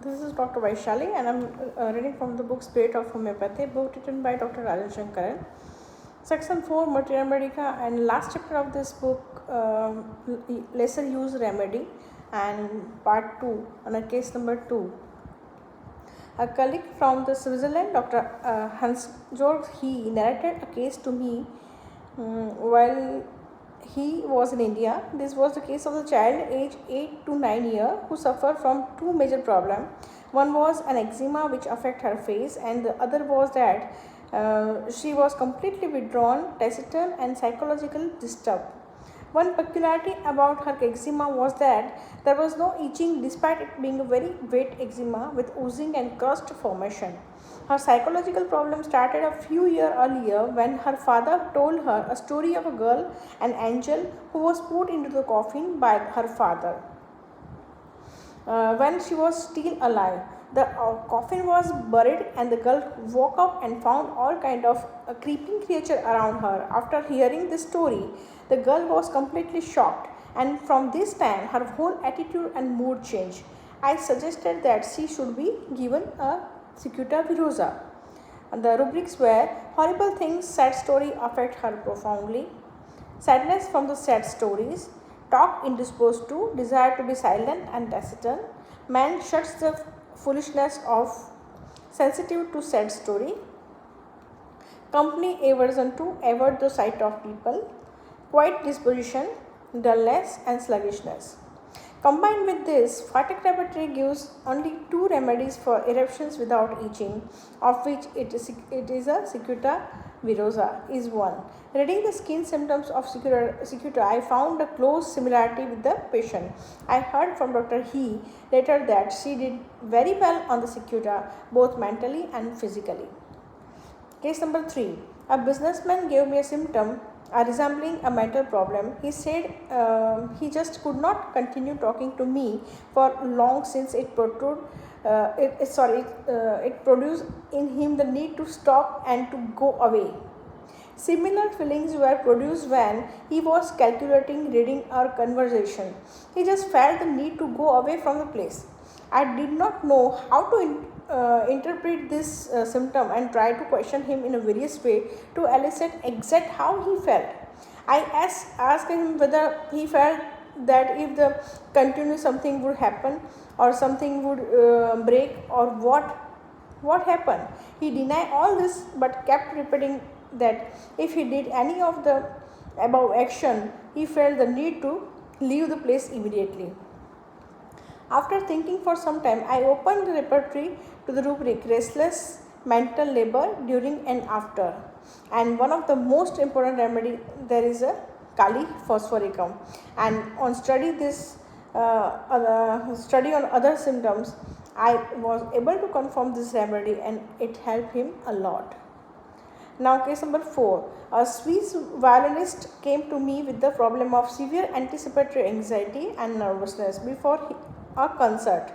This is Dr. Vaishali, and I'm reading from the book Spirit of Homeopathy, book written by Dr. Rajan Sankaran. Section 4, Materia Medica, and last chapter of this book, lesser use remedy, and part 2, and case number 2. A colleague from the Switzerland, Dr. Hans Georg, he narrated a case to me while he was in India. This was the case of the child aged 8 to 9 years who suffered from two major problems. One was an eczema which affected her face, and the other was that she was completely withdrawn, taciturn, and psychologically disturbed. One peculiarity about her eczema was that there was no itching despite it being a very wet eczema with oozing and crust formation. Her psychological problem started a few years earlier when her father told her a story of a girl, an angel, who was put into the coffin by her father when she was still alive. The coffin was buried, and the girl woke up and found all kind of creeping creature around her. After hearing this story, the girl was completely shocked, and from this time her whole attitude and mood changed. I suggested that she should be given a cicuta virosa. The rubrics were: horrible things, sad story affect her profoundly, sadness from the sad stories, talk indisposed to, desire to be silent and taciturn, man shuts the foolishness of, sensitive to sad story, company aversion to, avoid the sight of people, quiet disposition, dullness and sluggishness. Combined with this, Phatic laboratory gives only two remedies for eruptions without itching, of which it is a cicuta virosa is one. Reading the skin symptoms of cicuta, I found a close similarity with the patient. I heard from Dr. He later that she did very well on the cicuta, both mentally and physically. Case number 3. A businessman gave me a symptom resembling a mental problem. He said he just could not continue talking to me for long since it produced in him the need to stop and to go away. Similar feelings were produced when he was calculating, reading, or conversation. He just felt the need to go away from the place. I did not know how to interpret this symptom and try to question him in a various way to elicit exact how he felt. I asked him whether he felt that if the continue something would happen or something would break, or what happened. He denied all this but kept repeating that if he did any of the above action, he felt the need to leave the place immediately. After thinking for some time, I opened the repertory to the rubric restless mental labor during and after. And one of the most important remedy there is a Kali phosphoricum. And on study study on other symptoms, I was able to confirm this remedy and it helped him a lot. Now case number 4. A Swiss violinist came to me with the problem of severe anticipatory anxiety and nervousness before a concert.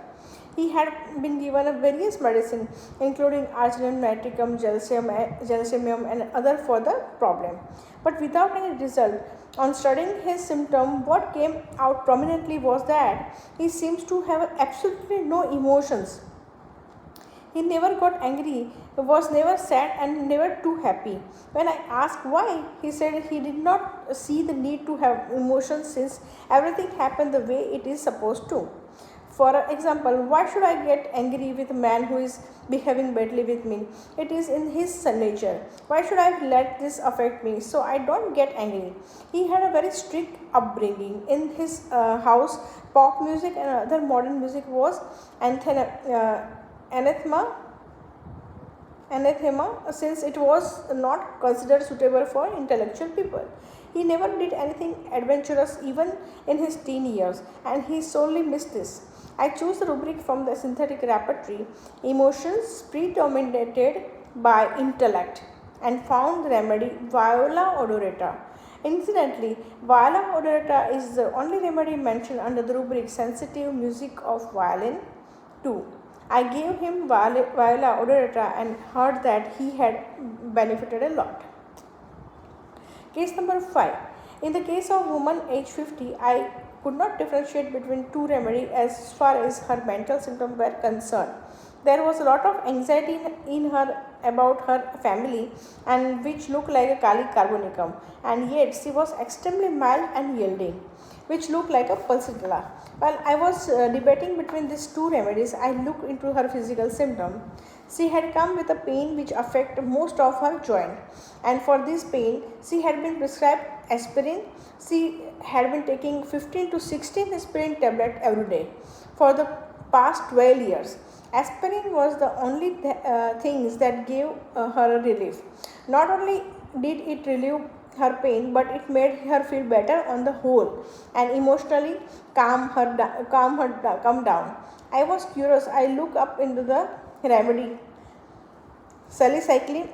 He had been given a various medicine including arginine nitricum, gelsemium and other for the problem, but without any result. On studying his symptom, what came out prominently was that he seems to have absolutely no emotions. He never got angry, was never sad and never too happy. When I asked why, he said he did not see the need to have emotions since everything happened the way it is supposed to. For example, why should I get angry with a man who is behaving badly with me? It is in his nature. Why should I let this affect me so I don't get angry? He had a very strict upbringing. In his house, pop music and other modern music was anathema since it was not considered suitable for intellectual people. He never did anything adventurous even in his teen years, and he sorely missed this. I chose the rubric from the synthetic repertory, emotions predominated by intellect, and found the remedy Viola odorata. Incidentally, Viola odorata is the only remedy mentioned under the rubric sensitive music of violin 2. I gave him Viola odorata and heard that he had benefited a lot. Case number 5. In the case of woman age 50, I could not differentiate between two remedies as far as her mental symptoms were concerned. There was a lot of anxiety in her about her family, and which looked like a Kali carbonicum, and yet she was extremely mild and yielding, which looked like a pulsatilla. While I was debating between these two remedies, I looked into her physical symptom. She had come with a pain which affected most of her joint, and for this pain, she had been prescribed aspirin. She had been taking 15 to 16 aspirin tablets every day for the past 12 years. Aspirin was the only things that gave her relief. Not only did it relieve her pain, but it made her feel better on the whole and emotionally calm down. I was curious. I looked up into the remedy salicylene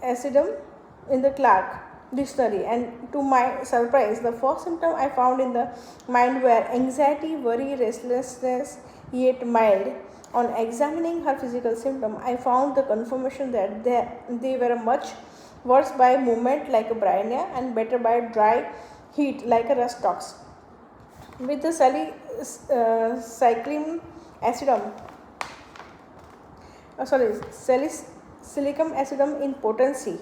acidum in the Clark dictionary, and to my surprise, the first symptom I found in the mind were anxiety, worry, restlessness, yet mild. On examining her physical symptom, I found the confirmation that they were much worse by movement like a bryonia and better by dry heat like a rust ox. With the salicylene acidum, salicylum acidum in potency,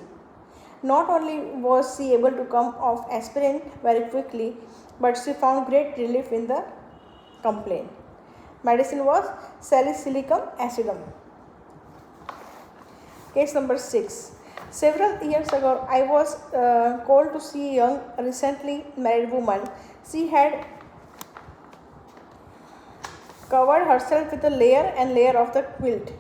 not only was she able to come off aspirin very quickly, but she found great relief in the complaint. Medicine was salicylicum acidum. Case number 6. Several years ago, I was called to see a young, recently married woman. She had covered herself with a layer and layer of the quilt.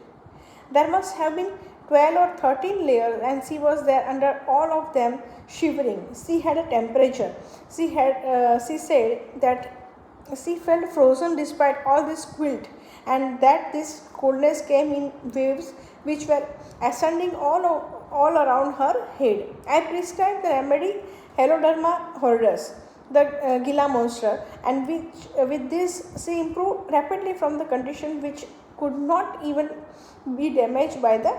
There must have been 12 or 13 layers, and she was there under all of them, shivering. She had a temperature. She said that she felt frozen despite all this quilt, and that this coldness came in waves which were ascending all around her head. I prescribed the remedy Heloderma horridus, the Gila monster, and with this she improved rapidly from the condition which could not even be diagnosed by the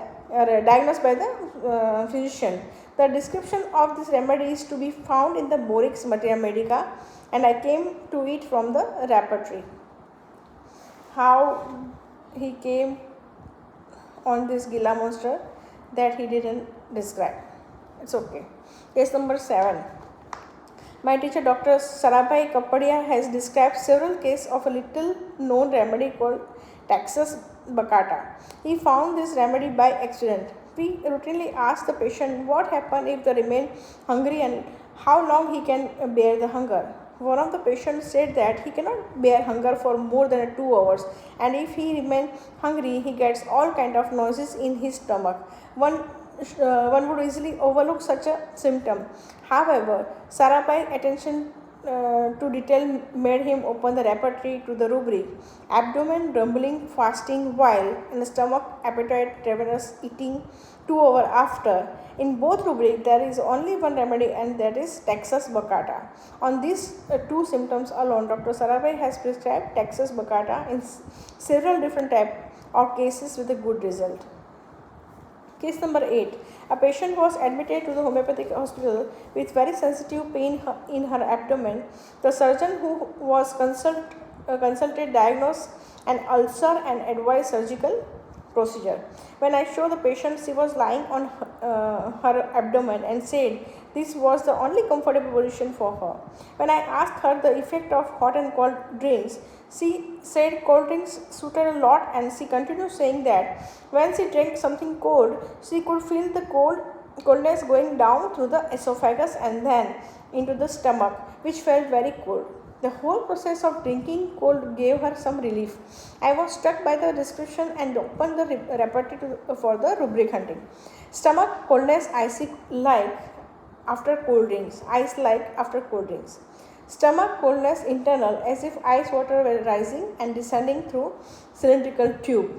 physician. The description of this remedy is to be found in the Borix Materia Medica, and I came to it from the repertory. How he came on this Gila monster, that he didn't describe. It's okay. Case number 7. My teacher Dr. Sarabhai Kapadia has described several cases of a little known remedy called Texas Bacata. He found this remedy by accident. We routinely ask the patient what happens if they remain hungry and how long he can bear the hunger. One of the patients said that he cannot bear hunger for more than 2 hours, and if he remains hungry, he gets all kind of noises in his stomach. One would easily overlook such a symptom. However, Sarabhai's attention to detail made him open the repertory to the rubric abdomen rumbling, fasting while, and stomach appetite, ravenous eating 2 hours after. In both rubrics, there is only one remedy, and that is Texas Bacata. On these two symptoms alone, Dr. Sarabhai has prescribed Texas Bacata in several different types of cases with a good result. Case number 8. A patient was admitted to the homeopathic hospital with very sensitive pain in her abdomen. The surgeon who was consulted diagnosed an ulcer and advised surgical procedure. When I showed the patient, she was lying on her abdomen and said this was the only comfortable position for her. When I asked her the effect of hot and cold drinks, she said cold drinks suited a lot, and she continued saying that when she drank something cold, she could feel the coldness going down through the esophagus and then into the stomach, which felt very cold. The whole process of drinking cold gave her some relief. I was struck by the description and opened the repertory for the rubric hunting. Stomach coldness icy like after cold drinks, ice like after cold drinks. Stomach coldness internal as if ice water were rising and descending through cylindrical tube.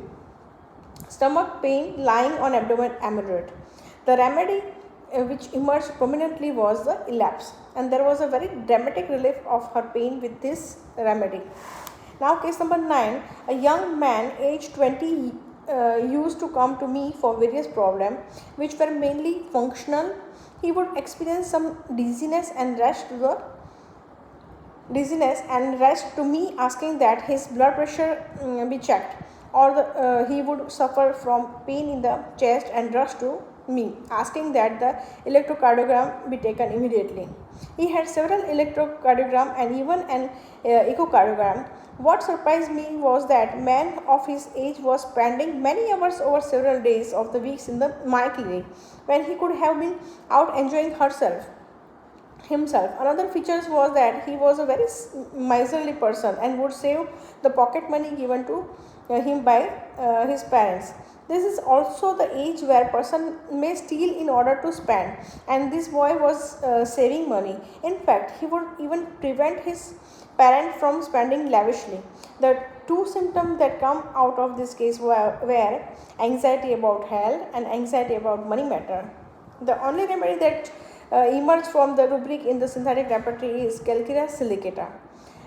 Stomach pain lying on abdomen moderate. The remedy which emerged prominently was the elapse, and there was a very dramatic relief of her pain with this remedy. Now case number 9. A young man aged 20 used to come to me for various problems which were mainly functional. he would experience some dizziness and rushed to me asking that his blood pressure be checked, or he would suffer from pain in the chest and rush to me asking that the electrocardiogram be taken immediately. He had several electrocardiogram and even an echocardiogram. What surprised me was that man of his age was spending many hours over several days of the weeks in my clinic when he could have been out enjoying himself. Another feature was that he was a very miserly person and would save the pocket money given to him by his parents. This is also the age where person may steal in order to spend, and this boy was saving money. In fact, he would even prevent his parent from spending lavishly. The two symptoms that come out of this case were anxiety about health and anxiety about money matter. The only remedy that emerged from the rubric in the synthetic repertory is calcarea silicata.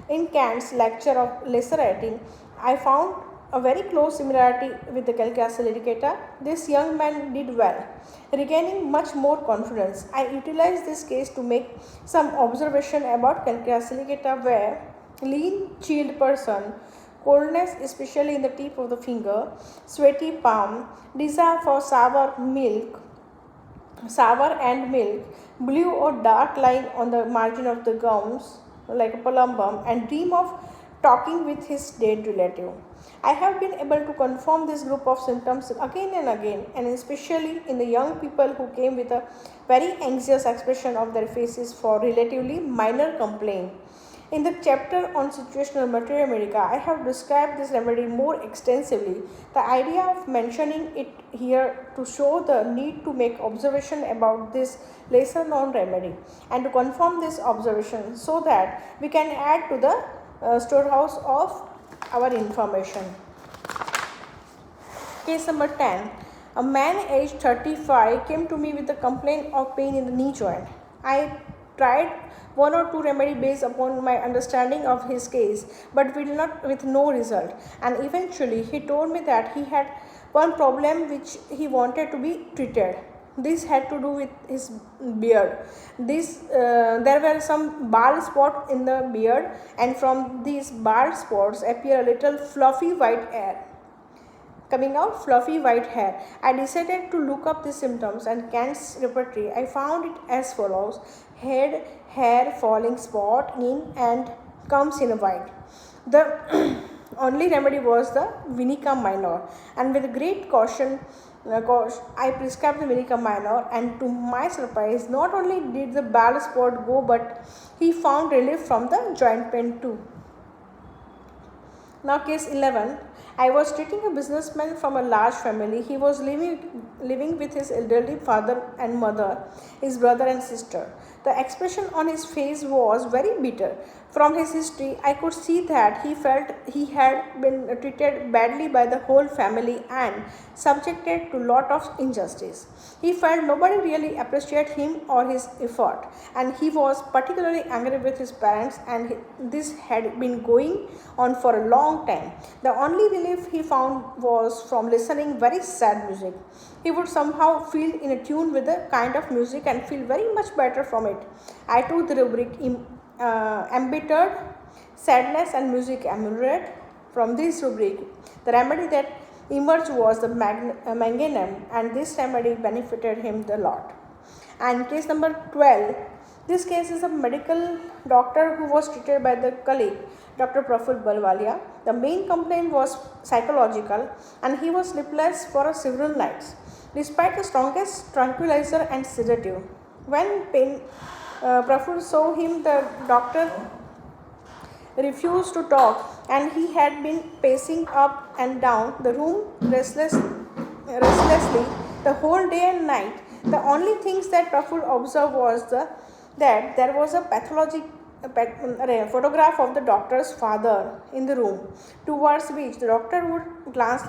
In Kant's lecture of lesser writing, I found a very close similarity with the calcarea silicata. This young man did well, regaining much more confidence. I utilized this case to make some observation about calcarea silicata where lean, chilled person, coldness especially in the tip of the finger, sweaty palm, desire for sour and milk, blue or dark line on the margin of the gums like a plumbum, and dream of talking with his dead relative. I have been able to confirm this group of symptoms again and again, and especially in the young people who came with a very anxious expression of their faces for relatively minor complaint. In the chapter on situational materia medica, I have described this remedy more extensively. The idea of mentioning it here to show the need to make observation about this lesser known remedy and to confirm this observation so that we can add to the storehouse of our information. Case number 10. A man aged 35 came to me with a complaint of pain in the knee joint. I tried one or two remedy based upon my understanding of his case, but with no result. And eventually he told me that he had one problem which he wanted to be treated. This had to do with his beard. There were some bald spots in the beard, and from these bald spots appear a little fluffy white hair. I decided to look up the symptoms and Kant's repertory. I found it as follows: head, hair, falling spot in and comes in white. The only remedy was the Vinica minor, and with great caution, I prescribed the Vinica minor, and to my surprise, not only did the bald spot go, but he found relief from the joint pain too. Now, case 11. I was treating a businessman from a large family. He was living with his elderly father and mother, his brother and sister. The expression on his face was very bitter. From his history, I could see that he felt he had been treated badly by the whole family and subjected to lot of injustice. He felt nobody really appreciated him or his effort, and he was particularly angry with his parents, and this had been going on for a long time. The only relief he found was from listening very sad music. He would somehow feel in a tune with the kind of music and feel very much better from it. I took the rubric embittered, sadness and music ameliorate. From this rubric, the remedy that emerged was the manganum, and this remedy benefited him a lot. And case number 12. This case is a medical doctor who was treated by the colleague, Dr. Praful Balwalia. The main complaint was psychological, and he was sleepless for several nights, despite the strongest tranquilizer and sedative. When Praful saw him, the doctor refused to talk, and he had been pacing up and down the room restlessly the whole day and night. The only things that Praful observed was that there was a photograph of the doctor's father in the room, towards which the doctor would glance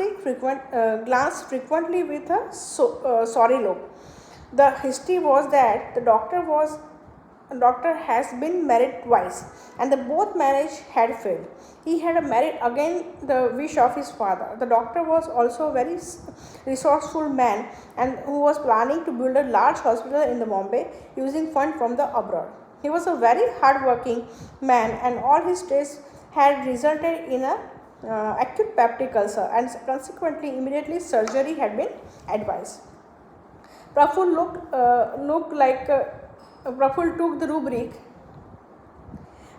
frequently with a sorry look. The history was that the doctor was doctor has been married twice, and the both marriage had failed. He had married again the wish of his father. The doctor was also a very resourceful man and who was planning to build a large hospital in the Bombay using fund from the abroad. He was a very hard-working man, and all his tests had resulted in a acute peptic ulcer, and consequently immediately surgery had been advised. Praful Praful took the rubric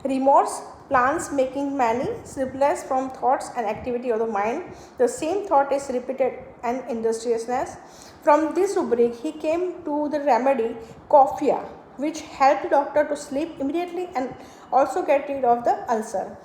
remorse, plans making many sleepless from thoughts and activity of the mind. The same thought is repeated and industriousness. From this rubric, he came to the remedy coffea, which helped the doctor to sleep immediately and also get rid of the ulcer.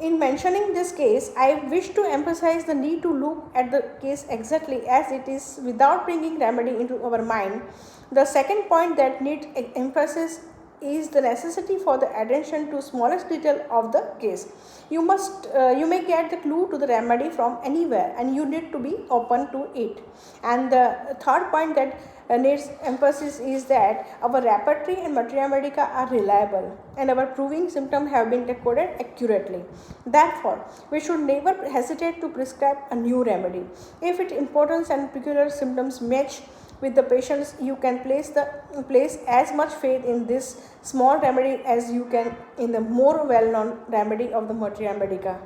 In mentioning this case, I wish to emphasize the need to look at the case exactly as it is without bringing remedy into our mind. The second point that needs emphasis is the necessity for the attention to smallest detail of the case. You may get the clue to the remedy from anywhere, and you need to be open to it. And the third point that needs emphasis is that our repertory and materia medica are reliable, and our proving symptoms have been decoded accurately. Therefore, we should never hesitate to prescribe a new remedy. If its importance and peculiar symptoms match with the patients, you can place as much faith in this small remedy as you can in the more well-known remedy of the materia medica.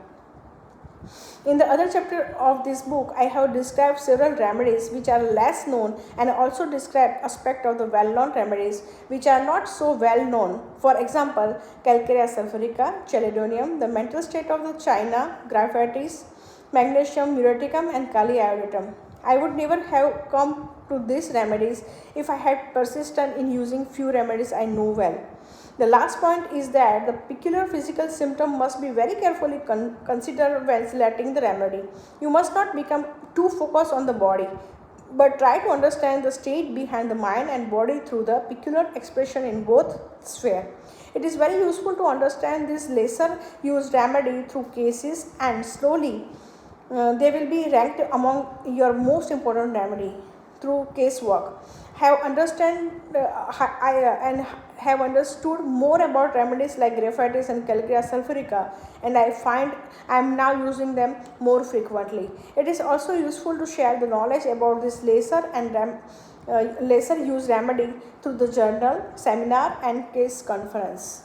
In the other chapter of this book, I have described several remedies which are less known, and also described aspects of the well-known remedies which are not so well known. For example, calcarea sulfurica, chelidonium, the mental state of the china, graphitis, magnesium muriaticum, and kali iodatum. I would never have come to these remedies if I had persisted in using few remedies I know well. The last point is that the peculiar physical symptom must be very carefully considered when selecting the remedy. You must not become too focused on the body, but try to understand the state behind the mind and body through the peculiar expression in both spheres. It is very useful to understand this lesser used remedy through cases, and slowly they will be ranked among your most important remedy through casework. Have understood more about remedies like graphitis and calcarea sulfurica, and I find I am now using them more frequently. It is also useful to share the knowledge about this lesser used remedy through the journal, seminar, and case conference.